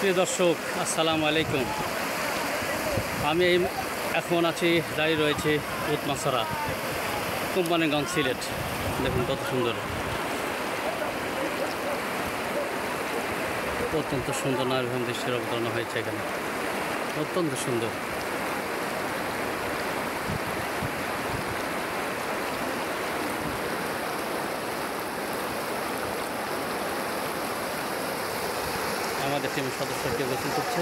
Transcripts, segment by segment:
প্রিয় দর্শক, আসসালামু আলাইকুম। আমি এখন দাঁড়িয়ে রয়েছে উৎমাছড়া, কোম্পানিগঞ্জ, সিলেট। দেখুন কত সুন্দর, অত্যন্ত সুন্দর নারীভূম দৃশ্যের অবতারণা হয়েছে এখানে, অত্যন্ত সুন্দর। আমাদের টিমের সদস্য কেউ গোসল করছে।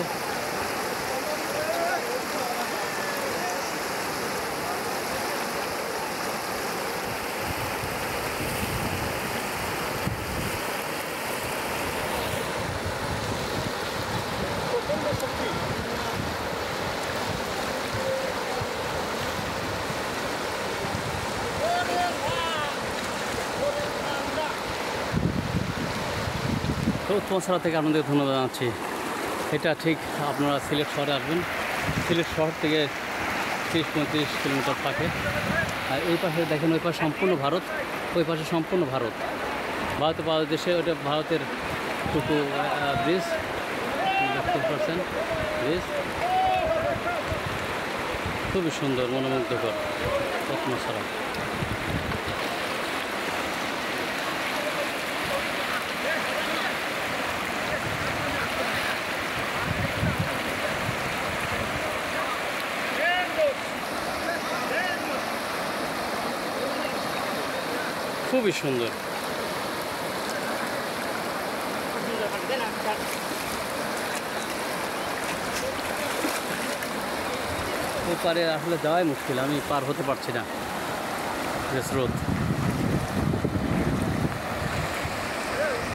তো উৎমাছড়া থেকে আপনাদের ধন্যবাদ জানাচ্ছি। এটা ঠিক আপনারা সিলেট শহরে আসবেন, সিলেট শহর থেকে 30-35 কিলোমিটার থাকে। আর এই পাশে দেখেন, ওই পাশে সম্পূর্ণ ভারত, ওই পাশে সম্পূর্ণ ভারত। বাংলাদেশে ওটা ভারতের টুকু ব্রিজ, দেখতে পাচ্ছেন ব্রিজ, খুবই সুন্দর, মনোমুগ্ধকর উৎমাছড়া। খুবই সুন্দর। ওই পারে আসলে যাওয়াই মুশকিল, আমি পার হতে পারছি না, যে স্রোত।